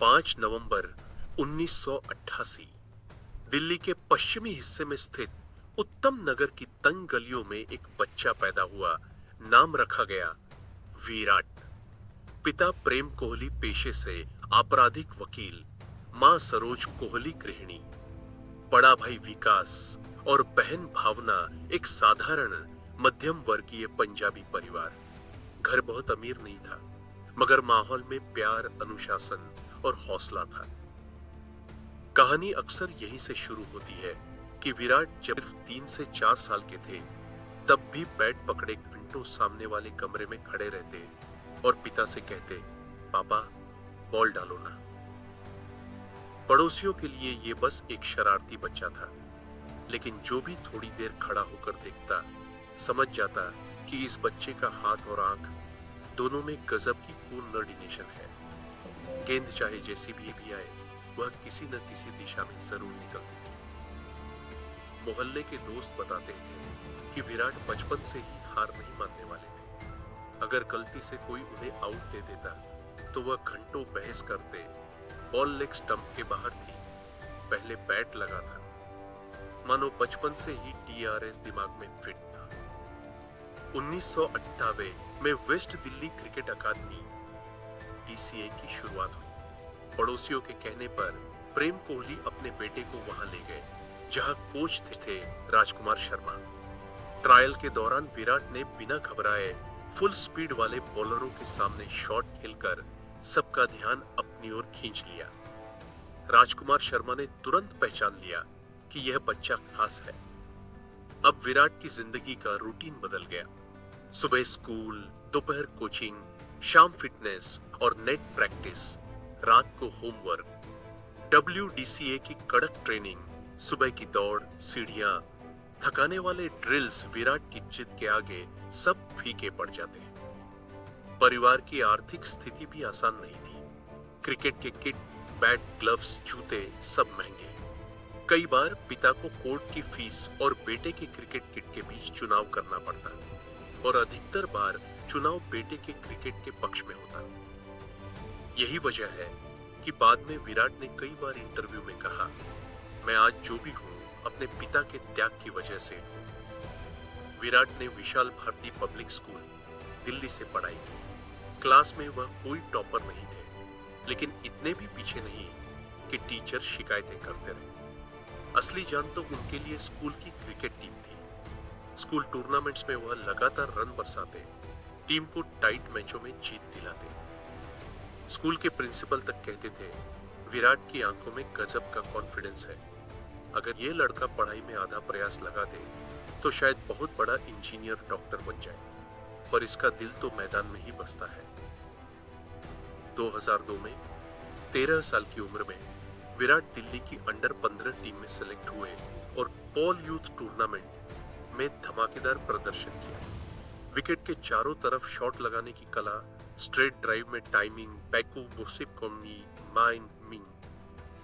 5 नवंबर 1988 दिल्ली के पश्चिमी हिस्से में स्थित उत्तम नगर की तंग गलियों में एक बच्चा पैदा हुआ। नाम रखा गया विराट। पिता प्रेम कोहली पेशे से आपराधिक वकील, मां सरोज कोहली गृहिणी, बड़ा भाई विकास और बहन भावना एक साधारण मध्यम वर्गीय पंजाबी परिवार। घर बहुत अमीर नहीं था, मगर माहौल में प्यार, अनुशासन और हौसला था। कहानी अक्सर यहीं से शुरू होती है कि विराट जब सिर्फ 3 से 4 साल के थे, तब भी बैट पकड़े घंटों सामने वाले कमरे में खड़े रहते और पिता से कहते, पापा बॉल डालो ना। पड़ोसियों के लिए ये बस एक शरारती बच्चा था, लेकिन जो भी थोड़ी देर खड़ा होकर देखता, समझ जाता कि इस बच्चे का हाथ और आंख दोनों में गजब की कोऑर्डिनेशन है। गेंद चाहे जैसी भी आए, वह किसी न किसी दिशा में जरूर निकलती थी। मोहल्ले के दोस्त बताते थे कि विराट बचपन से ही हार नहीं मानने वाले थे। अगर गलती से कोई उन्हें आउट दे देता तो वह घंटों बहस करते। बॉल लेग स्टंप के बाहर थी, पहले बैट लगा था, मानो बचपन से ही DRS दिमाग में फिट था। 1998 में वेस्ट दिल्ली क्रिकेट अकादमी DCA की शुरुआत हुई। पड़ोसियों के कहने पर प्रेम कोहली अपने बेटे को वहां ले गए, जहां कोच थे राजकुमार शर्मा। ट्रायल के दौरान विराट ने बिना घबराए फुल स्पीड वाले बॉलरों के सामने शॉट खेलकर सबका ध्यान अपनी ओर खींच लिया। राजकुमार शर्मा ने तुरंत पहचान लिया कि यह बच्चा खास है। अब विराट की जिंदगी का रूटीन बदल गया। सुबह स्कूल, दोपहर कोचिंग, शाम फिटनेस और नेट प्रैक्टिस, रात को होमवर्क। WDCA की कड़क ट्रेनिंग, सुबह की दौड़, सीढ़ियां, थकाने वाले ड्रिल्स विराट की जिद के आगे सब फीके पड़ जाते। परिवार की आर्थिक स्थिति भी आसान नहीं थी। क्रिकेट के किट, बैट, ग्लव्स, जूते सब महंगे। कई बार पिता को कोर्ट की फीस और बेटे की क्रिकेट किट के बीच चुनाव करना पड़ता, और अधिकतर बार चुनाव बेटे के क्रिकेट के पक्ष में होता। यही वजह है कि बाद में विराट ने कई बार इंटरव्यू में कहा, मैं आज जो भी हूं अपने पिता के त्याग की वजह से हूं। विराट ने विशाल भारती पब्लिक स्कूल दिल्ली से पढ़ाई की। क्लास में वह कोई टॉपर नहीं थे, लेकिन इतने भी पीछे नहीं कि टीचर शिकायतें करते रहे। असली जान तो उनके लिए स्कूल की क्रिकेट टीम थी। स्कूल टूर्नामेंट्स में वह लगातार रन बरसाते, टीम को टाइट मैचों में जीत दिलाते। स्कूल के प्रिंसिपल तक कहते थे, विराट की आंखों में गजब का कॉन्फिडेंस है। अगर ये लड़का पढ़ाई में आधा प्रयास लगा दे तो शायद बहुत बड़ा इंजीनियर, डॉक्टर बन जाए, पर इसका दिल तो मैदान में ही बसता है। 2002 में 13 साल की उम्र में विराट दिल्ली की अंडर 15 टीम में सेलेक्ट हुए और पॉल यूथ टूर्नामेंट में धमाकेदार प्रदर्शन किया। विकेट के चारों तरफ शॉट लगाने की कला, स्ट्रेट ड्राइव में टाइमिंग, बैकू बोसिप कॉमी, माइन मिंग,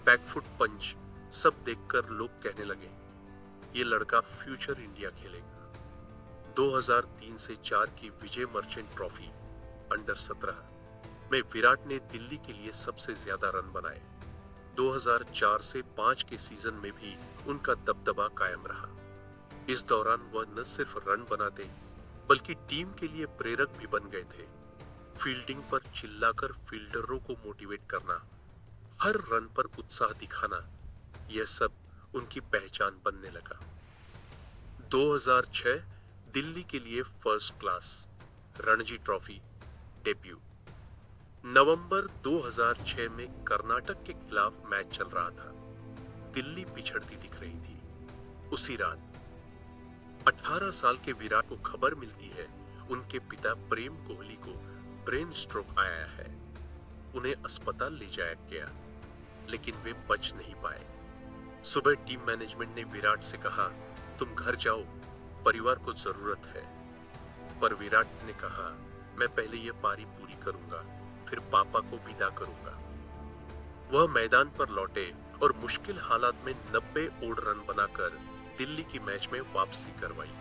बैकफुट पंच, सब देखकर लोग कहने लगे, ये लड़का फ्यूचर इंडिया खेलेगा। 2003 से 4 की विजय मर्चेंट ट्रॉफी अंडर 17 में विराट ने दिल्ली के लिए सबसे ज्यादा रन बनाए। 2004 से 5 के सीजन में भी उनका दबदबा कायम रहा। इस दौरान वह न सिर्फ रन बनाते, बल्कि टीम के लिए प्रेरक भी बन गए थे। फील्डिंग पर चिल्लाकर फील्डरों को मोटिवेट करना, हर रन पर उत्साह दिखाना, यह सब उनकी पहचान बनने लगा। 2006 दिल्ली के लिए first class Ranji Trophy debut. नवंबर 2006 में कर्नाटक के खिलाफ मैच चल रहा था। दिल्ली पिछड़ती दिख रही थी। उसी रात 18 साल के विराट को खबर मिलती है उनके पिता प्रेम कोहली को ब्रेन स्ट्रोक आया है। उन्हें अस्पताल ले जाया गया, लेकिन वे बच नहीं पाए। सुबह टीम मैनेजमेंट ने विराट से कहा, तुम घर जाओ, परिवार को जरूरत है। पर विराट ने कहा, मैं पहले यह पारी पूरी करूंगा, फिर पापा को विदा करूंगा। वह मैदान पर लौटे और मुश्किल हालात में 90 ओड रन बनाकर दिल्ली की मैच में वापसी करवाई।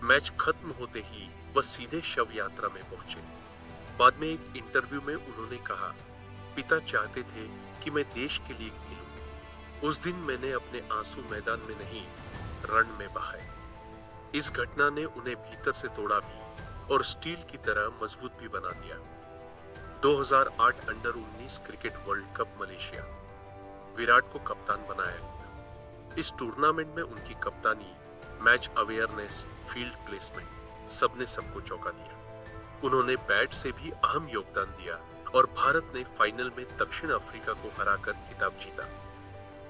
मैच खत्म होते ही वह सीधे शव यात्रा में पहुंचे। बाद में एक इंटरव्यू में उन्होंने कहा, पिता चाहते थे कि मैं देश के लिए खेलूं। उस दिन मैंने अपने आंसू मैदान में नहीं, रन में बहाए। इस घटना ने उन्हें भीतर से तोड़ा भी और स्टील की तरह मजबूत भी बना दिया। 2008 under 19 cricket world cup Malaysia. Virat को कप्तान बनाया गया। इस टूर्नामेंट में उनकी कप्तानी, मैच अवेयरनेस, फील्ड प्लेसमेंट, सबने सबको चौंका दिया। उन्होंने बैट से भी अहम योगदान दिया और भारत ने फाइनल में दक्षिण अफ्रीका को हराकर खिताब जीता।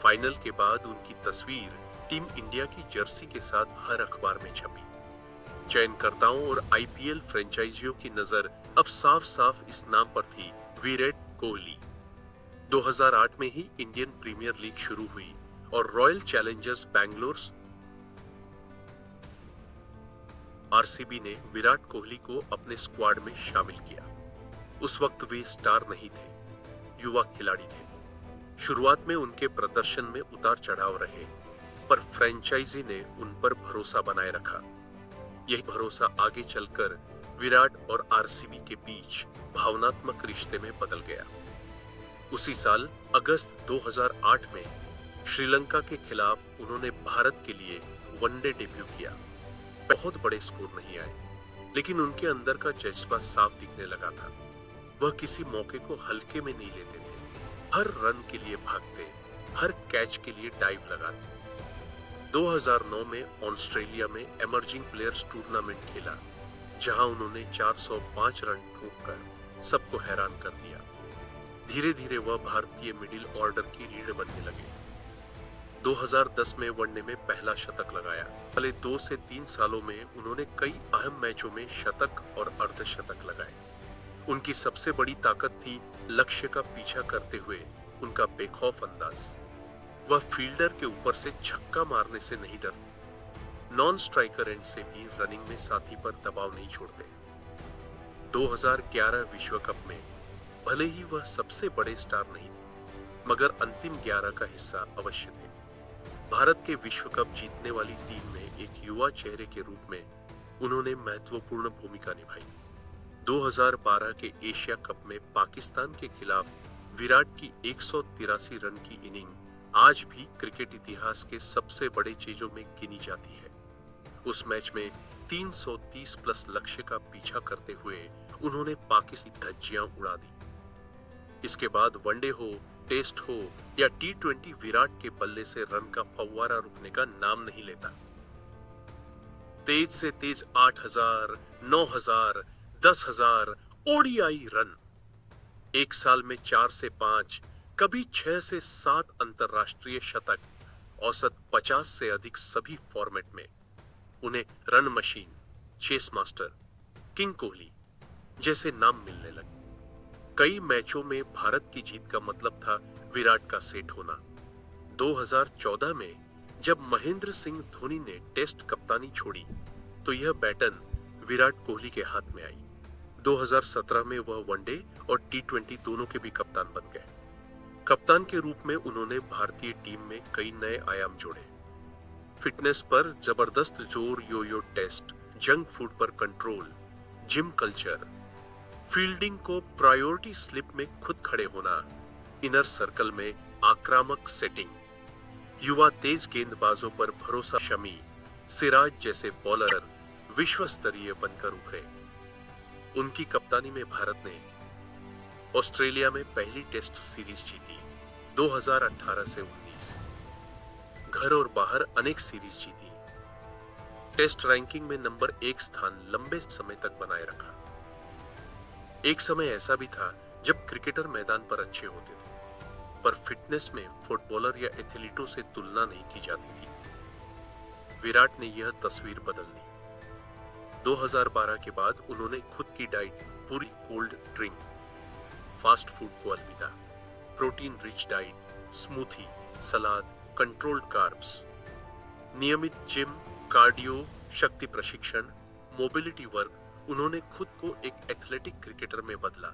फाइनल के बाद उनकी तस्वीर टीम इंडिया की जर्सी के साथ हर अखबार में छपी। चयनकर्ताओं और आईपीएल फ्रेंचाइजियों की नजर अब साफ साफ इस नाम पर थी, विराट कोहली। 2008 में ही इंडियन प्रीमियर लीग शुरू हुई और रॉयल चैलेंजर्स बैंगलोर आरसीबी ने विराट कोहली को अपने स्क्वाड में शामिल किया। उस वक्त वे स्टार नहीं थे, युवा खिलाड़ी थे। शुरुआत में उनके प्रदर्शन में उतार चढ़ाव रहे, पर फ्रेंचाइजी ने उन पर भरोसा बनाए रखा। यही भरोसा आगे चलकर विराट और आरसीबी के बीच भावनात्मक रिश्ते में बदल गया। उसी साल अगस्त 2008 में श्रीलंका के खिलाफ उन्होंने भारत के लिए वनडे डेब्यू किया। बहुत बड़े स्कोर नहीं आए, लेकिन उनके अंदर का जज्बा साफ दिखने लगा था। वह किसी मौके को हल्के में नहीं लेते थे। हर रन के लिए भागते, हर कैच के लिए डाइव लगाते। 2009 में ऑस्ट्रेलिया में इमर्जिंग प्लेयर्स टूर्नामेंट खेला, जहां उन्होंने 405 रन ठोककर सबको हैरान कर दिया। धीरे धीरे वह भारतीय मिडिल ऑर्डर की रीढ़ बनने लगे। 2010 में वनडे में पहला शतक लगाया। पहले 2 से 3 सालों में उन्होंने कई अहम मैचों में शतक और अर्धशतक लगाए। उनकी सबसे बड़ी ताकत थी लक्ष्य का पीछा करते हुए उनका बेखौफ अंदाज। वह फील्डर के ऊपर से छक्का मारने से नहीं डरते, नॉन स्ट्राइकर एंड से भी रनिंग में साथी पर दबाव नहीं छोड़ते। 2011 विश्व कप में भले ही वह सबसे बड़े स्टार नहीं थे, मगर अंतिम 11 का हिस्सा अवश्य थे। भारत के विश्व कप जीतने वाली टीम में एक युवा चेहरे के रूप में उन्होंने महत्वपूर्ण भूमिका निभाई। 2012 के एशिया कप में पाकिस्तान के खिलाफ विराट की 183 रन की इनिंग आज भी क्रिकेट इतिहास के सबसे बड़े चीजों में गिनी जाती है। उस मैच में 330 प्लस लक्ष्य का पीछा करते हुए उन्होंने पाकिस्तानी धज्जियां उड़ा दी। इसके बाद वनडे हो, टेस्ट हो या T20, विराट के बल्ले से रन का फव्वारा रुकने का नाम नहीं लेता। तेज से तेज 8000, 9000, 10,000 ओडीआई रन, एक साल में 4 से 5, कभी 6 से 7 अंतरराष्ट्रीय शतक, औसत 50 से अधिक सभी फॉर्मेट में। उन्हें run machine, chase master, king Kohli जैसे नाम मिलने लगे। कई मैचों में भारत की जीत का मतलब था विराट का सेट होना। 2014 में जब महेंद्र सिंह धोनी ने टेस्ट कप्तानी छोड़ी, तो यह बैटन विराट कोहली के हाथ में आई। 2017 में वह वनडे और T20 दोनों के भी कप्तान बन गए। कप्तान के रूप में उन्होंने भारतीय टीम में कई नए आयाम जोड़े। फिटनेस पर जबरदस्त जोर, यो-यो टेस्ट, जंक फूड पर कंट्रोल, जिम कल्चर, फील्डिंग को प्रायोरिटी स्लिप में खुद खड़े होना, इनर सर्कल में आक्रामक सेटिंग, युवा तेज गेंदबाजों पर भरोसा। शमी, सिराज जैसे बॉलर विश्व स्तरीय बनकर उभरे। उनकी कप्तानी में भारत ने ऑस्ट्रेलिया में पहली टेस्ट सीरीज जीती। 2018 से 19 घर और बाहर अनेक सीरीज जीती। टेस्ट रैंकिंग में नंबर 1 स्थान लंबे समय तक बनाए रखा। एक समय ऐसा भी था जब क्रिकेटर मैदान पर अच्छे होते थे, पर फिटनेस में फुटबॉलर या एथलीटों से तुलना नहीं की जाती थी। विराट ने यह तस्वीर बदल दी। 2012 के बाद उन्होंने खुद की डाइट, पूरी कोल्ड ड्रिंक, फास्ट फूड को अलविदा, प्रोटीन रिच डाइट, स्मूथी, सलाद, कंट्रोल्ड कार्ब्स, नियमित जिम, कार्डियो, शक्ति प्रशिक्षण, मोबिलिटी वर्क, उन्होंने खुद को एक एथलेटिक क्रिकेटर में बदला।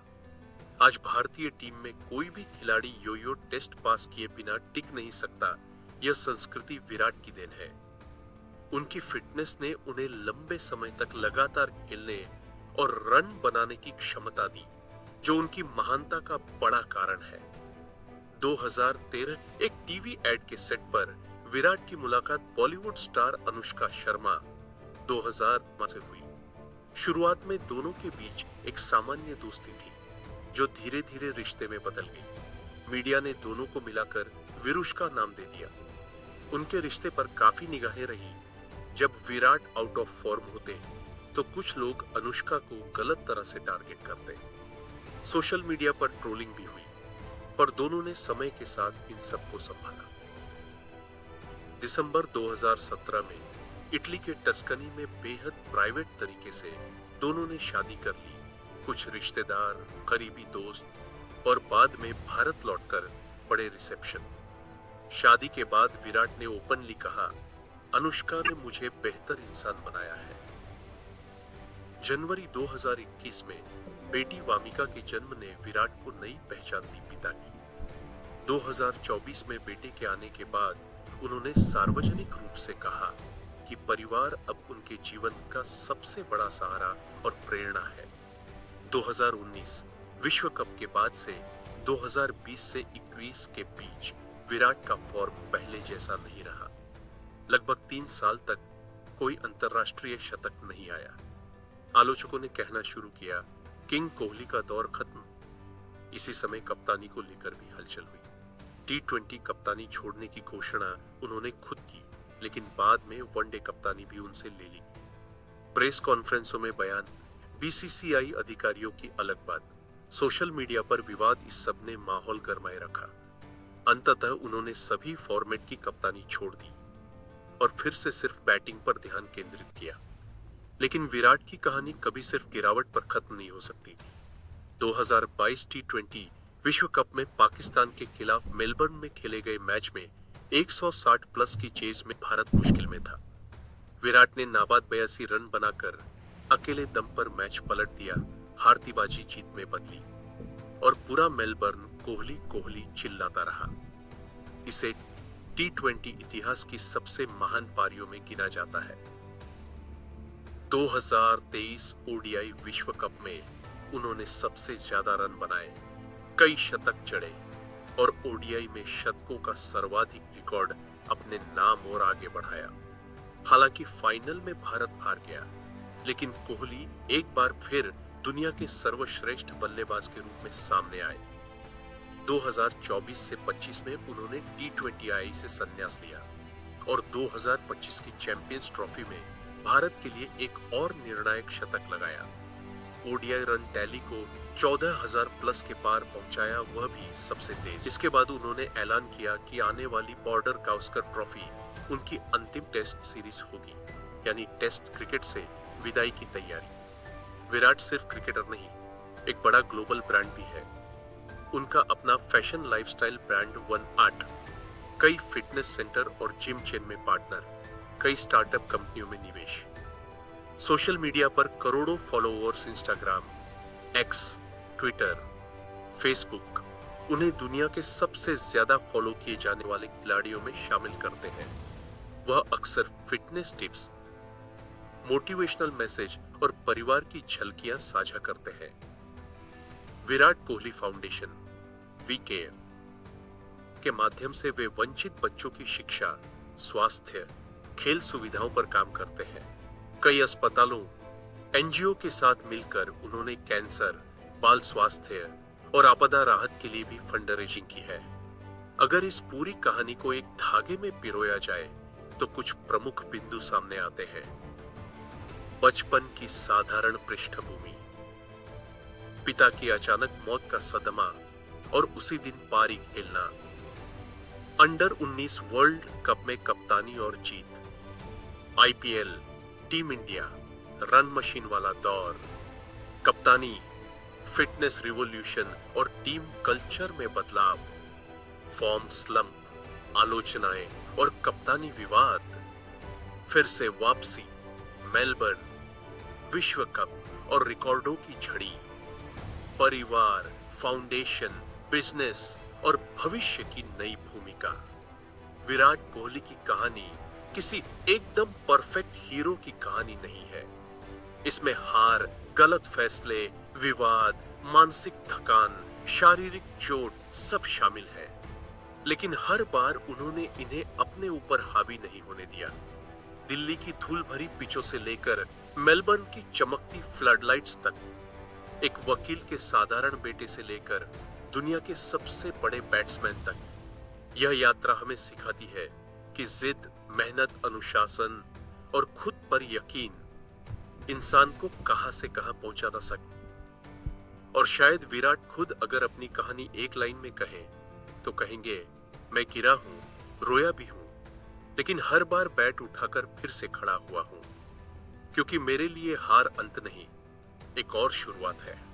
आज भारतीय टीम में कोई भी खिलाड़ी यो-यो टेस्ट पास किए बिना टिक नहीं सकता। यह संस्कृति विराट की देन है। उनकी फिटनेस ने उन्हें लंबे समय तक लगातार खेलने और रन बनाने की क्षमता दी। जो उनकी महानता का बड़ा कारण है। 2013 एक टीवी एड के सेट पर विराट की मुलाकात बॉलीवुड स्टार अनुष्का शर्मा 2000 से हुई। शुरुआत में दोनों के बीच एक सामान्य दोस्ती थी, जो धीरे धीरे रिश्ते में बदल गई। मीडिया ने दोनों को मिलाकर विरुष्का नाम दे दिया। उनके रिश्ते पर काफी निगाहें रही। जब विराट आउट ऑफ फॉर्म होते तो कुछ लोग अनुष्का को गलत तरह से टारगेट करते। सोशल मीडिया पर ट्रोलिंग भी हुई, पर दोनों ने समय के साथ इन सबको संभाला। दिसंबर 2017 में इटली के टस्कनी में बेहद प्राइवेट तरीके से दोनों ने शादी कर ली। कुछ रिश्तेदार, करीबी दोस्त और बाद में भारत लौटकर बड़े रिसेप्शन। शादी के बाद विराट ने ओपनली कहा, अनुष्का ने मुझे बेहतर इंसान बनाया है। जनवरी 2021 में बेटी वामिका के जन्म ने विराट को नई पहचान दी पिता की। 2024 में बेटे के आने के बाद उन्होंने सार्वजनिक रूप से कहा कि परिवार अब उनके जीवन का सबसे बड़ा सहारा और प्रेरणा है। 2019 विश्व कप के बाद से 2020 से 21 के बीच विराट का फॉर्म पहले जैसा नहीं रहा। लगभग 3 साल तक कोई अंतर्राष्ट्रीय शतक नहीं आया। आलोचकों ने कहना शुरू किया, किंग कोहली का दौर खत्म। इसी समय कप्तानी को लेकर भी हलचल हुई। T20 कप्तानी छोड़ने की घोषणा उन्होंने खुद की, लेकिन बाद में वनडे कप्तानी भी उनसे ले ली। प्रेस कॉन्फ्रेंसों में बयान, बीसीसीआई अधिकारियों की अलग बात। सोशल मीडिया पर विवाद, इस सब ने माहौल गरमाए रखा। अंततः उन्होंने सभी फॉर्मेट की कप्तानी छोड़ दी और फिर से सिर्फ बैटिंग पर ध्यान केंद्रित किया। लेकिन विराट की कहानी कभी सिर्फ गिरावट पर खत्म नहीं हो सकती थी। 2022 T20 विश्व कप में पाकिस्तान के खिलाफ मेलबर्न में खेले गए मैच में 160 प्लस की चेज में भारत मुश्किल में था। विराट ने नाबाद 82 रन बनाकर अकेले दम पर मैच पलट दिया। हारती बाजी जीत में बदली और पूरा मेलबर्न कोहली कोहली चिल्लाता रहा। इसे T20 इतिहास की सबसे महान पारियों में गिना जाता है। 2023 ओडीआई विश्व कप में उन्होंने सबसे ज्यादा रन बनाए, कई शतक जड़े और ओडीआई में शतकों का सर्वाधिक रिकॉर्ड अपने नाम और आगे बढ़ाया। हालांकि फाइनल में भारत हार गया, लेकिन कोहली एक बार फिर दुनिया के सर्वश्रेष्ठ बल्लेबाज के रूप में सामने आए। 2024 से 25 में उन्होंने T20I से संन्यास लिया और 2025 की चैंपियंस ट्रॉफी में भारत के लिए एक और निर्णायक शतक लगाया। ओडीआई रन टैली को 14,000 प्लस के पार पहुंचाया, वह भी सबसे तेज। इसके बाद उन्होंने ऐलान किया कि आने वाली बॉर्डर गावस्कर ट्रॉफी उनकी अंतिम टेस्ट सीरीज होगी, यानी टेस्ट क्रिकेट से विदाई की तैयारी। विराट सिर्फ क्रिकेटर नहीं, एक बड़ा ग्लोबल ब्रांड भी है। उनका अपना fashion lifestyle brand one art, कई फिटनेस सेंटर और जिम चेन में पार्टनर, कई स्टार्टअप कंपनियों में निवेश। सोशल मीडिया पर करोड़ों followers, Instagram, x, Twitter, Facebook उन्हें दुनिया के सबसे ज्यादा फॉलो किए जाने वाले खिलाड़ियों में शामिल करते हैं। वह अक्सर फिटनेस टिप्स, मोटिवेशनल मैसेज और परिवार की झलकियां साझा करते हैं। विराट कोहली फाउंडेशन VKF के माध्यम से वे वंचित बच्चों की शिक्षा, स्वास्थ्य, खेल सुविधाओं पर काम करते हैं। कई अस्पतालों, NGO के साथ मिलकर उन्होंने कैंसर, बाल स्वास्थ्य और आपदा राहत के लिए भी फंड रेजिंग की है। अगर इस पूरी कहानी को एक धागे में पिरोया जाए तो कुछ प्रमुख बिंदु सामने आते हैं। बचपन की साधारण पृष्ठभूमि, पिता की अचानक मौत का सदमा और उसी दिन पारी खेलना, अंडर 19 वर्ल्ड कप में कप्तानी और जीत, IPL, team India, run machine वाला दौर, कप्तानी, फिटनेस रिवॉल्यूशन और टीम कल्चर में बदलाव, फॉर्म स्लंप, आलोचनाएं और कप्तानी विवाद, फिर से वापसी, मेलबर्न, विश्व कप और रिकॉर्डों की झड़ी, परिवार, फाउंडेशन, बिजनेस और भविष्य की नई भूमिका। विराट कोहली की कहानी किसी एकदम परफेक्ट हीरो की कहानी नहीं है। इसमें हार, गलत फैसले, विवाद, मानसिक थकान, शारीरिक चोट सब शामिल है। लेकिन हर बार उन्होंने इन्हें अपने ऊपर हावी नहीं होने दिया। दिल्ली की धूल भरी पिचों से लेकर मेलबर्न की चमकती फ्लडलाइट्स तक, एक वकील के साधारण बेटे से लेकर दुनिया के सबसे बड़े बैट्समैन तक, यह यात्रा हमें सिखाती है कि जिद, मेहनत, अनुशासन और खुद पर यकीन इंसान को कहां से कहां पहुंचा सकते। और शायद विराट खुद अगर अपनी कहानी एक लाइन में कहें तो कहेंगे, मैं गिरा हूं, रोया भी हूं, लेकिन हर बार बैट उठाकर फिर से खड़ा हुआ हूं, क्योंकि मेरे लिए हार अंत नहीं, एक और शुरुआत है।